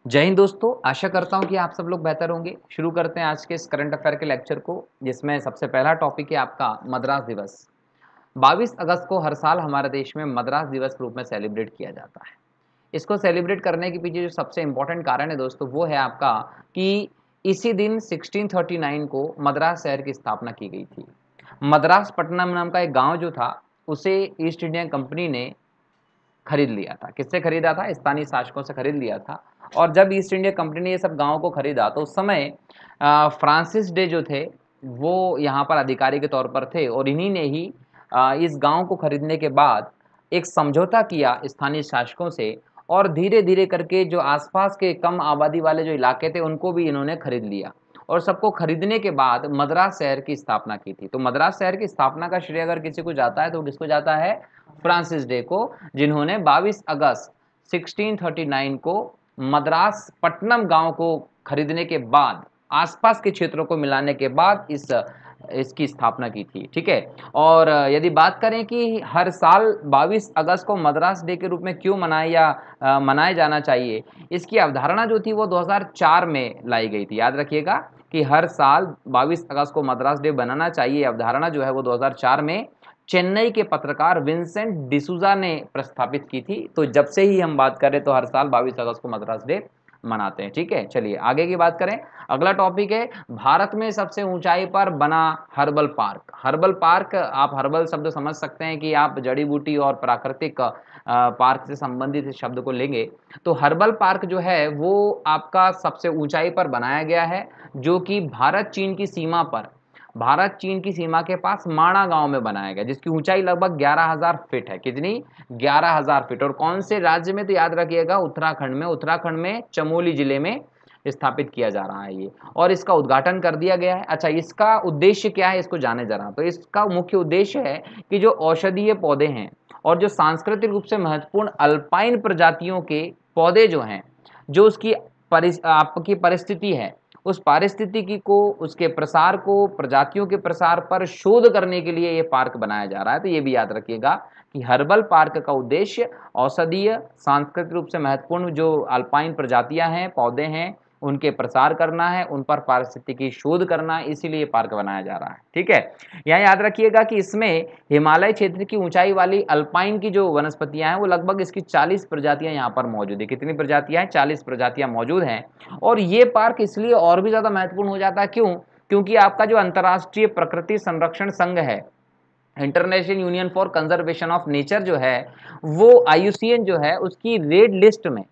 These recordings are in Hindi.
जय हिंद दोस्तों, आशा करता हूँ कि आप सब लोग बेहतर होंगे। शुरू करते हैं आज के इस करंट अफेयर के लेक्चर को, जिसमें सबसे पहला टॉपिक है आपका मद्रास दिवस। 22 अगस्त को हर साल हमारे देश में मद्रास दिवस के रूप में सेलिब्रेट किया जाता है। इसको सेलिब्रेट करने के पीछे जो सबसे इम्पोर्टेंट कारण है दोस्तों, वो है आपका कि इसी दिन 1639 को मद्रास शहर की स्थापना की गई थी। मद्रास पट्टनम नाम का एक गांव जो था, उसे ईस्ट इंडिया कंपनी ने खरीद लिया था। किससे खरीदा था? स्थानीय शासकों से खरीद लिया था। और जब ईस्ट इंडिया कंपनी ने ये सब गाँवों को खरीदा तो उस समय फ्रांसिस डे जो थे, वो यहाँ पर अधिकारी के तौर पर थे और इन्हीं ने ही इस गांव को खरीदने के बाद एक समझौता किया स्थानीय शासकों से, और धीरे धीरे करके जो आसपास के कम आबादी वाले जो इलाके थे उनको भी इन्होंने खरीद लिया। और सबको खरीदने के बाद मद्रास शहर की स्थापना की थी। तो मद्रास शहर की स्थापना का श्रेय अगर किसी को जाता है तो किसको जाता है? फ्रांसिस डे को, जिन्होंने 22 अगस्त 1639 को मद्रास पट्टनम गांव को खरीदने के बाद, आसपास के क्षेत्रों को मिलाने के बाद इसकी स्थापना की थी। ठीक है। और यदि बात करें कि हर साल 22 अगस्त को मद्रास डे के रूप में क्यों मनाया जाना चाहिए, इसकी अवधारणा जो थी वो 2004 में लाई गई थी। याद रखिएगा कि हर साल 22 अगस्त को मद्रास डे बनाना चाहिए, अवधारणा जो है वो 2004 में चेन्नई के पत्रकार विंसेंट डिसूजा ने प्रस्तावित की थी। तो जब से ही हम बात करें तो हर साल 22 अगस्त को मद्रास डे मनाते हैं। ठीक है, चलिए आगे की बात करें। अगला टॉपिक है भारत में सबसे ऊंचाई पर बना हर्बल पार्क। हर्बल पार्क, आप हर्बल शब्द समझ सकते हैं कि आप जड़ी बूटी और प्राकृतिक पार्क से संबंधित इस शब्द को लेंगे। तो हर्बल पार्क जो है वो आपका सबसे ऊंचाई पर बनाया गया है, जो कि भारत चीन की सीमा के पास माणा गांव में बनाया गया, जिसकी ऊंचाई लगभग 11,000 फीट है। कितनी? 11,000 फीट। और कौन से राज्य में? तो याद रखिएगा उत्तराखंड में चमोली जिले में स्थापित किया जा रहा है ये, और इसका उद्घाटन कर दिया गया है। अच्छा, इसका उद्देश्य क्या है, इसको जाने जरा। तो इसका मुख्य उद्देश्य है कि जो औषधीय पौधे हैं और जो सांस्कृतिक रूप से महत्वपूर्ण अल्पाइन प्रजातियों के पौधे जो हैं, जो उसकी आपकी परिस्थिति है, उस पारिस्थितिकी को, उसके प्रसार को, प्रजातियों के प्रसार पर शोध करने के लिए ये पार्क बनाया जा रहा है। तो ये भी याद रखिएगा कि हर्बल पार्क का उद्देश्य औषधीय, सांस्कृतिक रूप से महत्वपूर्ण जो अल्पाइन प्रजातियां हैं, पौधे हैं, उनके प्रसार करना है, उन पर पारिस्थितिकी शोध करना है, इसीलिए पार्क बनाया जा रहा है। ठीक है। यहाँ याद रखिएगा कि इसमें हिमालय क्षेत्र की ऊंचाई वाली अल्पाइन की जो वनस्पतियां हैं वो लगभग इसकी 40 प्रजातियां यहाँ पर मौजूद है। कितनी प्रजातियां हैं? 40 प्रजातियां मौजूद हैं। और ये पार्क इसलिए और भी ज्यादा महत्वपूर्ण हो जाता है, क्यों? क्योंकि आपका जो अंतर्राष्ट्रीय प्रकृति संरक्षण संघ है, international union for conservation of nature जो है, वो IUCN जो है उसकी रेड लिस्ट में,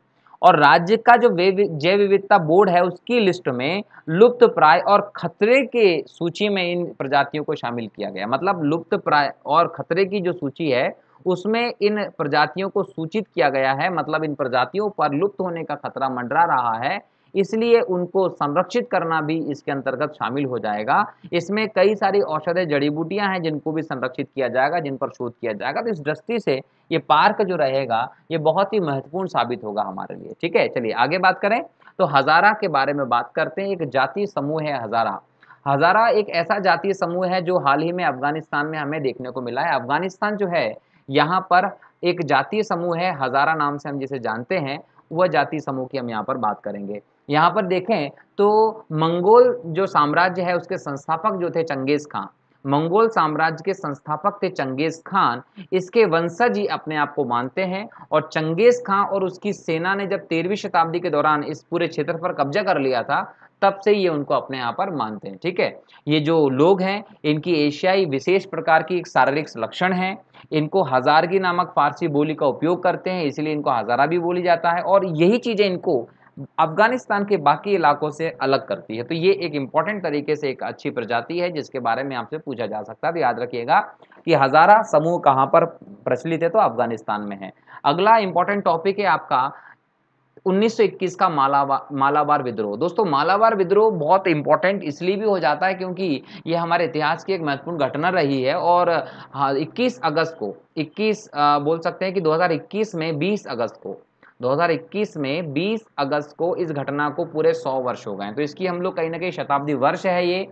और राज्य का जो जैव विविधता बोर्ड है उसकी लिस्ट में लुप्त प्राय और खतरे के सूची में इन प्रजातियों को शामिल किया गया। मतलब लुप्त प्राय और खतरे की जो सूची है उसमें इन प्रजातियों को सूचित किया गया है। मतलब इन प्रजातियों पर लुप्त होने का खतरा मंडरा रहा है, इसलिए उनको संरक्षित करना भी इसके अंतर्गत शामिल हो जाएगा। इसमें कई सारी औषधीय जड़ी बूटियां हैं जिनको भी संरक्षित किया जाएगा, जिन पर शोध किया जाएगा। तो इस दृष्टि से ये पार्क जो रहेगा ये बहुत ही महत्वपूर्ण साबित होगा हमारे लिए। ठीक है, चलिए आगे बात करें तो हजारा के बारे में बात करते हैं। एक जातीय समूह है हजारा। हजारा एक ऐसा जातीय समूह है जो हाल ही में अफगानिस्तान में हमें देखने को मिला है। अफगानिस्तान जो है, यहाँ पर एक जातीय समूह है हजारा नाम से हम जिसे जानते हैं, वह जातीय समूह की हम यहाँ पर बात करेंगे। यहाँ पर देखें तो मंगोल जो साम्राज्य है उसके संस्थापक जो थे चंगेज खान, मंगोल साम्राज्य के संस्थापक थे चंगेज खान, इसके वंशज ही अपने आप को मानते हैं। और चंगेज खान और उसकी सेना ने जब 13वीं शताब्दी के दौरान इस पूरे क्षेत्र पर कब्जा कर लिया था, तब से ये उनको अपने यहाँ पर मानते हैं। ठीक है। ये जो लोग हैं इनकी एशियाई विशेष प्रकार की एक शारीरिक लक्षण है। इनको हजारगी नामक फारसी बोली का उपयोग करते हैं, इसलिए इनको हजारा भी बोली जाता है। और यही चीजें इनको अफगानिस्तान के बाकी इलाकों से अलग करती है। तो ये एक इंपॉर्टेंट तरीके से एक अच्छी प्रजाति है जिसके बारे में आपसे पूछा जा सकता है। तो याद रखिएगा कि हजारा समूह कहाँ पर प्रचलित है, तो अफगानिस्तान में है। अगला इंपॉर्टेंट टॉपिक है आपका 1921 का मालाबार विद्रोह। दोस्तों मालाबार विद्रोह बहुत इंपॉर्टेंट इसलिए भी हो जाता है क्योंकि ये हमारे इतिहास की एक महत्वपूर्ण घटना रही है। और हाँ, 21 अगस्त को 21 बोल सकते हैं कि 2021 में 20 अगस्त को 2021 में 20 अगस्त को इस घटना को पूरे 100 वर्ष हो गए। तो इसकी हम लोग कहीं ना कहीं शताब्दी वर्ष है ये।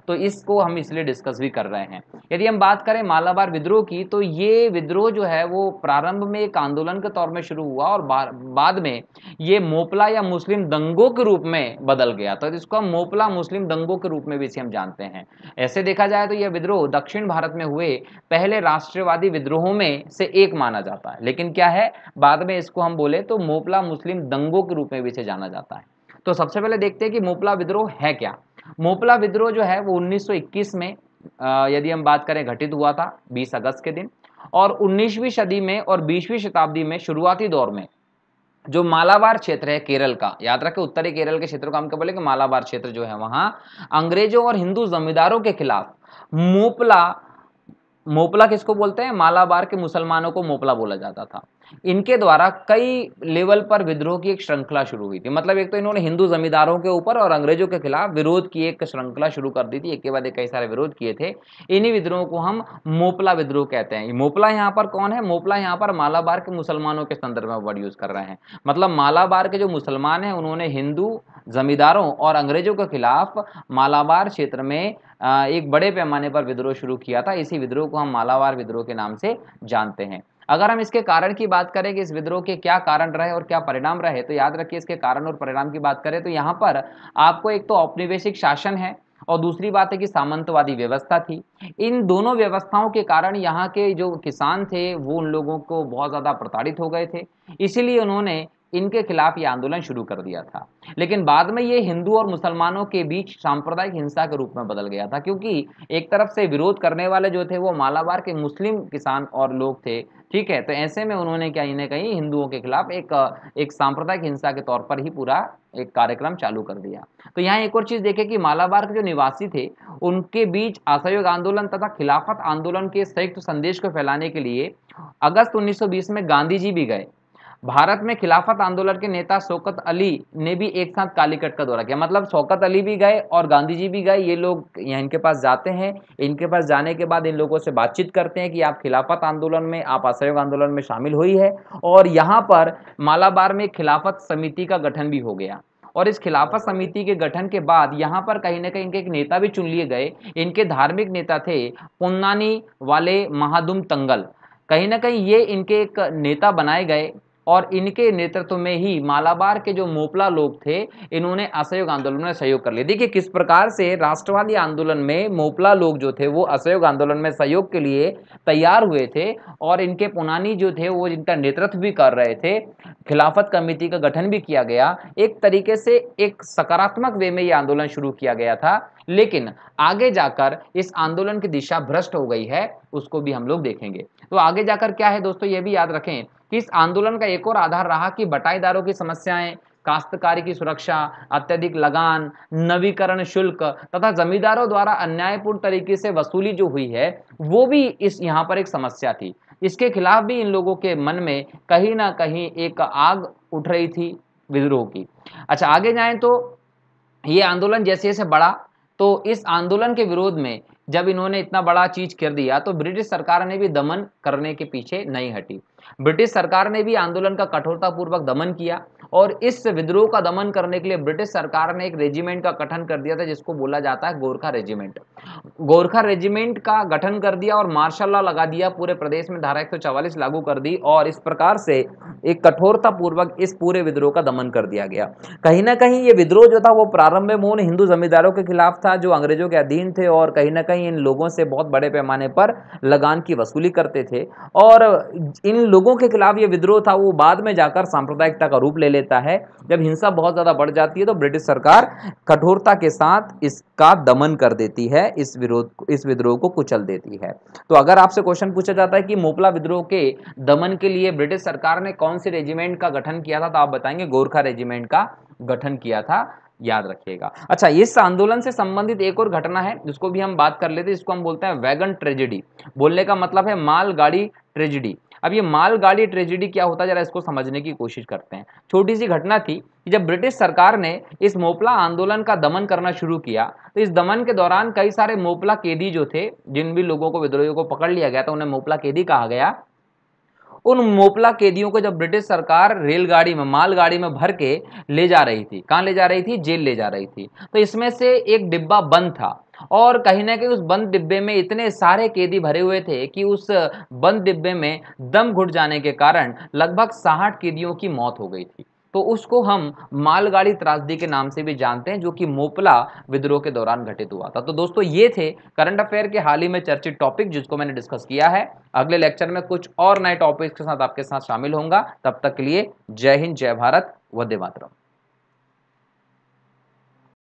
तो इसको हम इसलिए डिस्कस भी कर रहे हैं। यदि हम बात करें मालाबार विद्रोह की, तो ये विद्रोह जो है वो प्रारंभ में एक आंदोलन के तौर में शुरू हुआ और बाद में ये मोपला या मुस्लिम दंगों के रूप में बदल गया। तो इसको हम मोपला मुस्लिम दंगों के रूप में भी इसे हम जानते हैं। ऐसे देखा जाए तो यह विद्रोह दक्षिण भारत में हुए पहले राष्ट्रवादी विद्रोहों में से एक माना जाता है, लेकिन क्या है, बाद में इसको हम बोले तो मोपला मुस्लिम दंगों के रूप में भी इसे जाना जाता है। तो सबसे पहले देखते हैं कि मोपला विद्रोह है क्या। मोपला विद्रोह जो है वो 1921 में यदि हम बात करें घटित हुआ था 20 अगस्त के दिन, और 19वीं सदी में और 20वीं शताब्दी में शुरुआती दौर में जो मालाबार क्षेत्र है केरल का, याद रखें उत्तरी केरल के क्षेत्र को हम क्या बोले कि मालाबार क्षेत्र जो है, वहां अंग्रेजों और हिंदू जमींदारों के खिलाफ मोपला, मोपला किसको बोलते हैं, मालाबार के मुसलमानों को मोपला बोला जाता था, इनके द्वारा कई लेवल पर विद्रोह की एक श्रृंखला शुरू हुई थी। मतलब एक तो इन्होंने हिंदू जमींदारों के ऊपर और अंग्रेजों के खिलाफ विरोध की एक श्रृंखला शुरू कर दी थी, एक के बाद एक कई सारे विरोध किए थे। इन्हीं विद्रोह को हम मोपला विद्रोह कहते हैं। मोपला यहाँ पर कौन है, मोपला यहाँ पर मालाबार के मुसलमानों के संदर्भ में वर्ड यूज कर रहे हैं। मतलब मालाबार के जो मुसलमान हैं उन्होंने हिंदू जमींदारों और अंग्रेजों के खिलाफ मालाबार क्षेत्र में एक बड़े पैमाने पर विद्रोह शुरू किया था। इसी विद्रोह को हम मालाबार विद्रोह के नाम से जानते हैं। अगर हम इसके कारण की बात करें कि इस विद्रोह के क्या कारण रहे और क्या परिणाम रहे, तो याद रखिए इसके कारण और परिणाम की बात करें तो यहाँ पर आपको एक तो औपनिवेशिक शासन है और दूसरी बात है कि सामंतवादी व्यवस्था थी। इन दोनों व्यवस्थाओं के कारण यहाँ के जो किसान थे वो उन लोगों को बहुत ज्यादा प्रताड़ित हो गए थे, इसीलिए उन्होंने इनके खिलाफ ये आंदोलन शुरू कर दिया था। लेकिन बाद में ये हिंदू और मुसलमानों के बीच सांप्रदायिक हिंसा के रूप में बदल गया था, क्योंकि एक तरफ से विरोध करने वाले जो थे वो मालाबार के मुस्लिम किसान और लोग थे, ठीक है। तो ऐसे में उन्होंने कहीं ना कहीं हिंदुओं के खिलाफ एक सांप्रदायिक हिंसा के तौर पर ही पूरा एक कार्यक्रम चालू कर दिया। तो यहाँ एक और चीज देखे कि मालाबार के जो निवासी थे उनके बीच असहयोग आंदोलन तथा खिलाफत आंदोलन के संयुक्त संदेश को फैलाने के लिए अगस्त 1920 में गांधी जी भी गए। भारत में खिलाफत आंदोलन के नेता शौकत अली ने भी एक साथ कालीकट का दौरा किया। मतलब शौकत अली भी गए और गांधी जी भी गए। ये लोग यहाँ इनके पास जाते हैं, इनके पास जाने के बाद इन लोगों से बातचीत करते हैं कि आप खिलाफत आंदोलन में, आप असहयोग आंदोलन में शामिल हुई है। और यहाँ पर मालाबार में खिलाफत समिति का गठन भी हो गया। और इस खिलाफत समिति के गठन के बाद यहाँ पर कहीं ना कहीं इनके एक नेता भी चुन लिए गए। इनके धार्मिक नेता थे पुन्नानी वाले महादुम तंगल। कहीं ना कहीं ये इनके एक नेता बनाए गए और इनके नेतृत्व में ही मालाबार के जो मोपला लोग थे इन्होंने असहयोग आंदोलन में सहयोग कर लिया। देखिए किस प्रकार से राष्ट्रवादी आंदोलन में मोपला लोग जो थे वो असहयोग आंदोलन में सहयोग के लिए तैयार हुए थे और इनके पुनानी जो थे वो इनका नेतृत्व भी कर रहे थे। खिलाफत कमेटी का गठन भी किया गया। एक तरीके से एक सकारात्मक वे में ये आंदोलन शुरू किया गया था, लेकिन आगे जाकर इस आंदोलन की दिशा भ्रष्ट हो गई है, उसको भी हम लोग देखेंगे। तो आगे जाकर क्या है दोस्तों, ये भी याद रखें कि इस आंदोलन का एक और आधार रहा कि बटाईदारों की समस्याएं, काश्तकारी की सुरक्षा, अत्यधिक लगान, नवीकरण शुल्क तथा जमींदारों द्वारा अन्यायपूर्ण तरीके से वसूली जो हुई है वो भी इस यहाँ पर एक समस्या थी। इसके खिलाफ भी इन लोगों के मन में कहीं ना कहीं एक आग उठ रही थी विद्रोह की। अच्छा आगे जाएं तो ये आंदोलन जैसे जैसे बढ़ा, तो इस आंदोलन के विरोध में जब इन्होंने इतना बड़ा चीज कर दिया तो ब्रिटिश सरकार ने भी दमन करने के पीछे नहीं हटी। ब्रिटिश सरकार ने भी आंदोलन का कठोरतापूर्वक दमन किया और इस विद्रोह का दमन करने के लिए ब्रिटिश सरकार ने एक रेजिमेंट का गठन कर दिया था जिसको बोला जाता है गोरखा रेजिमेंट। गोरखा रेजिमेंट का गठन कर दिया और मार्शल लॉ लगा दिया, पूरे प्रदेश में धारा 144 लागू कर दी और इस प्रकार से एक कठोरतापूर्वक इस पूरे विद्रोह का दमन कर दिया गया। कहीं ना कहीं ये विद्रोह जो था वो प्रारंभ में मूल हिंदू जमींदारों के खिलाफ था जो अंग्रेजों के अधीन थे और कहीं ना कहीं इन लोगों से बहुत बड़े पैमाने पर लगान की वसूली करते थे। और इन लोगों के खिलाफ ये विद्रोह था वो बाद में जाकर सांप्रदायिकता का रूप ले लेता है। जब हिंसा बहुत ज्यादा बढ़ जाती है तो ब्रिटिश सरकार कठोरता के साथ इसका दमन कर देती है, इस विद्रोह को कुचल देती है। तो अगर आपसे क्वेश्चन पूछा जाता है कि मोपला विद्रोह के दमन के लिए ब्रिटिश सरकार ने कौन से रेजिमेंट का गठन किया था, तो आप बताएंगे गोरखा रेजिमेंट का गठन किया था, याद रखिएगा। अच्छा इस आंदोलन से संबंधित एक और घटना है जिसको भी हम बात कर लेते हैं, इसको हम बोलते हैं वैगन ट्रेजेडी। बोलने का मतलब है मालगाड़ी ट्रेजेडी। अब ये मालगाड़ी ट्रेजेडी क्या होता है जरा इसको समझने की कोशिश करते हैं। छोटी सी घटना थी कि जब ब्रिटिश सरकार ने इस मोपला आंदोलन का दमन करना शुरू किया तो इस दमन के दौरान कई सारे मोपला कैदी जो थे, जिन भी लोगों को विद्रोहियों को पकड़ लिया गया था उन्हें मोपला कैदी कहा गया, उन मोपला कैदियों को जब ब्रिटिश सरकार रेलगाड़ी में, मालगाड़ी में भर के ले जा रही थी, कहां ले जा रही थी? जेल ले जा रही थी। तो इसमें से एक डिब्बा बंद था और कहीं ना कहीं उस बंद डिब्बे में इतने सारे कैदी भरे हुए थे कि उस बंद डिब्बे में दम घुट जाने के कारण लगभग 60 कैदियों की मौत हो गई थी। तो उसको हम मालगाड़ी त्रासदी के नाम से भी जानते हैं, जो कि मोपला विद्रोह के दौरान घटित हुआ था। तो दोस्तों ये थे करंट अफेयर के हाल ही में चर्चित टॉपिक जिसको मैंने डिस्कस किया है। अगले लेक्चर में कुछ और नए टॉपिक्स के साथ आपके साथ शामिल होऊंगा। तब तक के लिए जय हिंद, जय भारत, वंदे मातरम।